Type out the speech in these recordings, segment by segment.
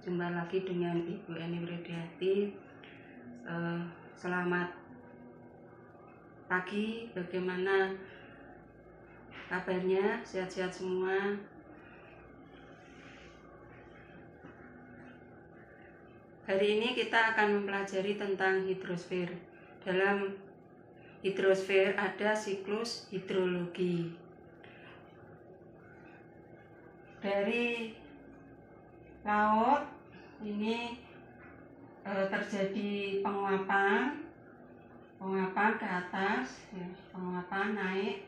Jumpa lagi dengan Ibu Eni Widiati. Selamat pagi, bagaimana kabarnya? Sehat-sehat semua? Hari ini kita akan mempelajari tentang hidrosfer. Dalam hidrosfer ada siklus hidrologi. Dari laut ini terjadi penguapan ke atas, penguapan naik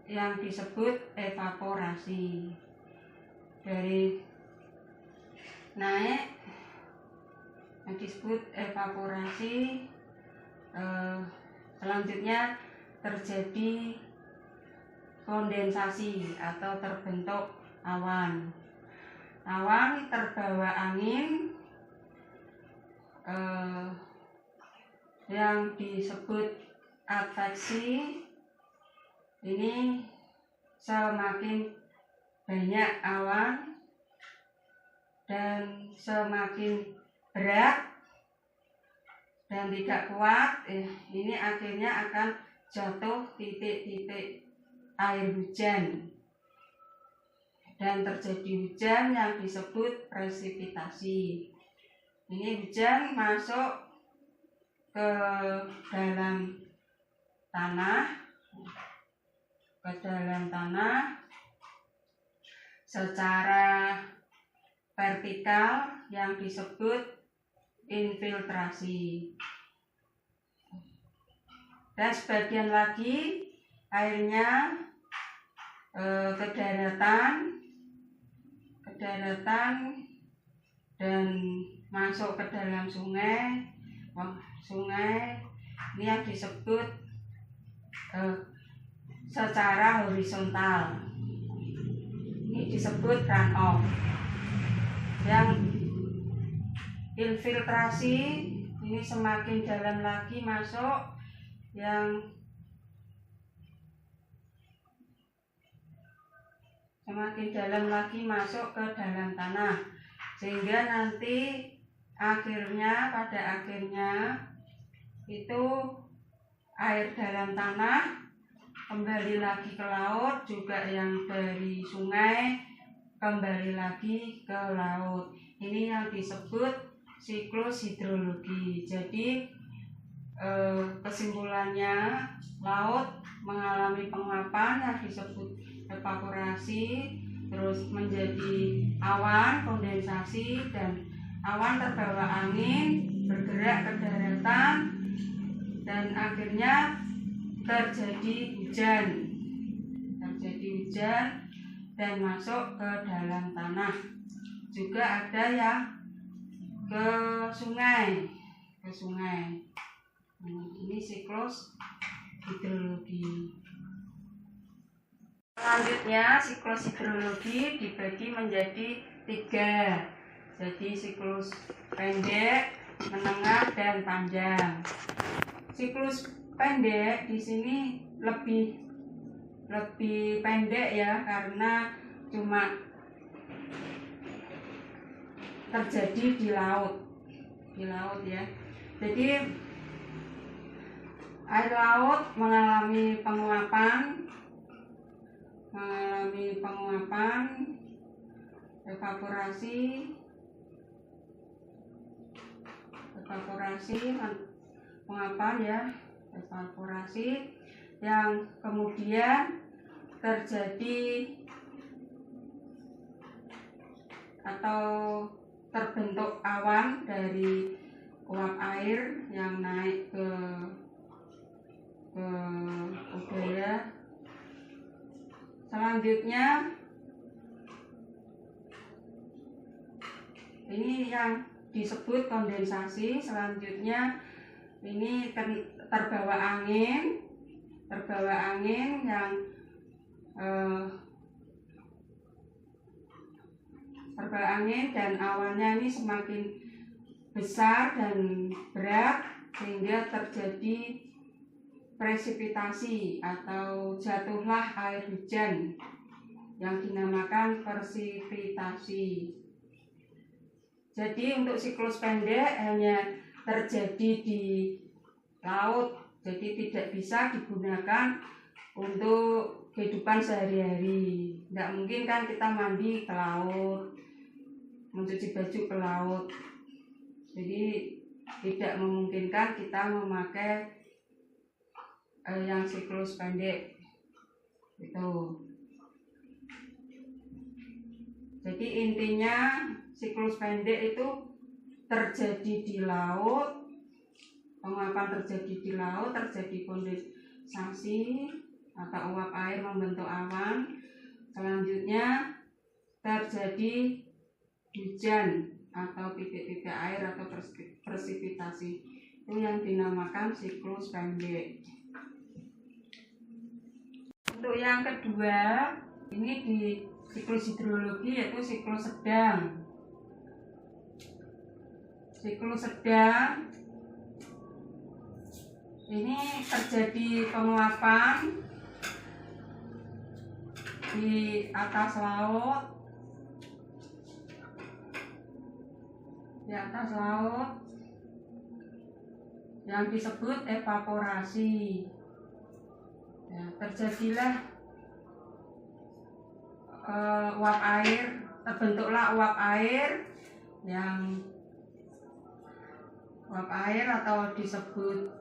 yang disebut evaporasi. Dari naik yang disebut evaporasi, selanjutnya terjadi kondensasi atau terbentuk awan. Awan terbawa angin yang disebut adveksi. Ini semakin banyak awan dan semakin berat dan tidak kuat, ini akhirnya akan jatuh titik-titik air hujan dan terjadi hujan yang disebut presipitasi. Ini hujan masuk ke dalam tanah, secara vertikal yang disebut infiltrasi. Dan sebagian lagi airnya ke daratan dan masuk ke dalam sungai. Sungai ini yang disebut secara horizontal, ini disebut runoff. Yang infiltrasi ini semakin dalam lagi masuk, yang semakin dalam lagi masuk ke dalam tanah, sehingga nanti pada akhirnya itu air dalam tanah kembali lagi ke laut, juga yang dari sungai kembali lagi ke laut. Ini yang disebut siklus hidrologi. Jadi kesimpulannya, laut mengalami penguapan yang disebut evaporasi, terus menjadi awan, kondensasi, dan awan terbawa angin bergerak ke daratan dan akhirnya terjadi hujan dan masuk ke dalam tanah. Juga ada yang ke sungai. Ini siklus hidrologi. Selanjutnya, siklus hidrologi dibagi menjadi 3. Jadi siklus pendek, menengah, dan panjang. Siklus pendek di sini lebih pendek ya, karena cuma terjadi di laut ya. Jadi air laut mengalami penguapan, evaporasi, penguapan ya, evaporasi, yang kemudian terjadi atau terbentuk awan dari uap air yang naik ke udara. Selanjutnya ini yang disebut kondensasi. Selanjutnya ini terbawa angin yang terbawa angin dan awannya ini semakin besar dan berat, sehingga terjadi presipitasi atau jatuhlah air hujan yang dinamakan persipitasi. Jadi untuk siklus pendek hanya terjadi di laut, jadi tidak bisa digunakan untuk kehidupan sehari-hari. Tidak mungkin kan kita mandi ke laut, mencuci baju ke laut. Jadi tidak memungkinkan kita memakai yang siklus pendek itu. Jadi intinya siklus pendek itu terjadi di laut, penguapan terjadi di laut, terjadi kondensasi atau uap air membentuk awan. Selanjutnya terjadi hujan atau titik-titik air atau presipitasi. Itu yang dinamakan siklus pendek. Untuk yang kedua, ini di siklus hidrologi yaitu siklus sedang. Siklus sedang ini terjadi penguapan di atas laut, yang disebut evaporasi. Ya, terjadilah uap air, terbentuklah uap air atau disebut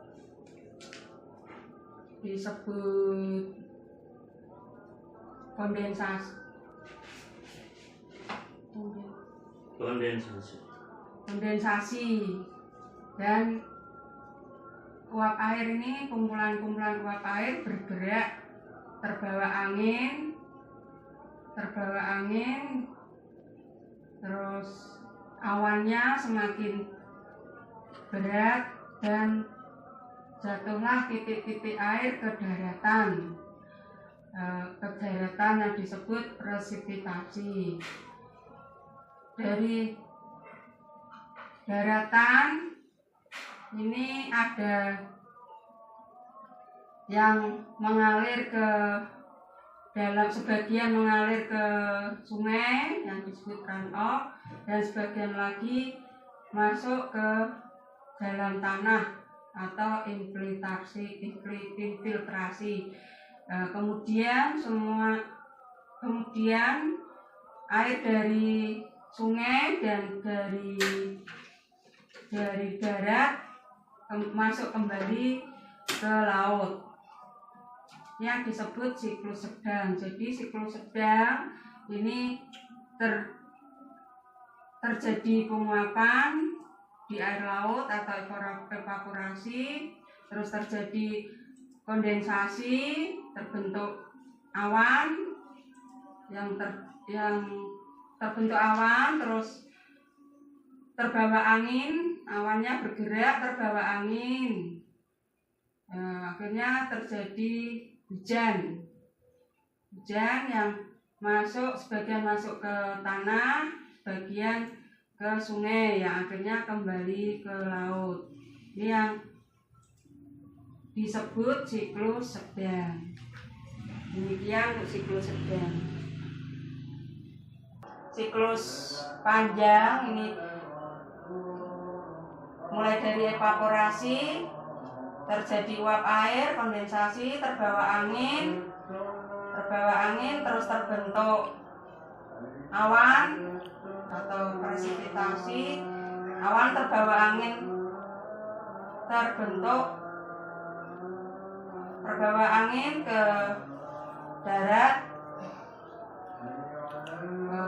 kondensasi. Dan uap air ini, kumpulan-kumpulan uap air bergerak terbawa angin, terus awannya semakin berat dan jatuhlah titik-titik air ke daratan. Yang disebut presipitasi. Dari daratan ini ada yang mengalir ke dalam, sebagian mengalir ke sungai yang disebut runoff, dan sebagian lagi masuk ke dalam tanah atau infiltrasi. Kemudian air dari sungai dan dari darat masuk kembali ke laut. Yang disebut siklus sedang. Jadi siklus sedang ini terjadi penguapan di air laut atau evaporasi, terus terjadi kondensasi, terbentuk awan, terbentuk awan, terus terbawa angin, awannya bergerak terbawa angin. Akhirnya terjadi hujan yang sebagian masuk ke tanah, sebagian ke sungai, yang akhirnya kembali ke laut. Ini yang disebut siklus sedang. Demikian untuk siklus sedang. Siklus panjang ini mulai dari evaporasi, terjadi uap air, kondensasi, terbawa angin, terus terbentuk awan atau presipitasi. Awan terbawa angin terbawa angin ke darat,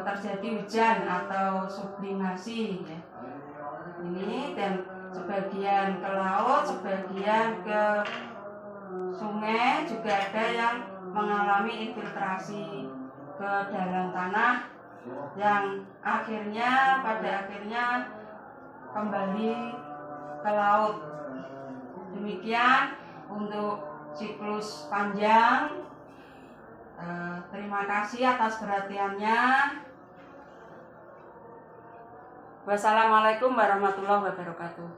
terjadi hujan atau sublimasi, ya. Ini dan sebagian ke laut, sebagian ke sungai, juga ada yang mengalami infiltrasi ke dalam tanah, yang pada akhirnya kembali ke laut. Demikian untuk siklus panjang. Terima kasih atas perhatiannya. Wassalamualaikum warahmatullahi wabarakatuh.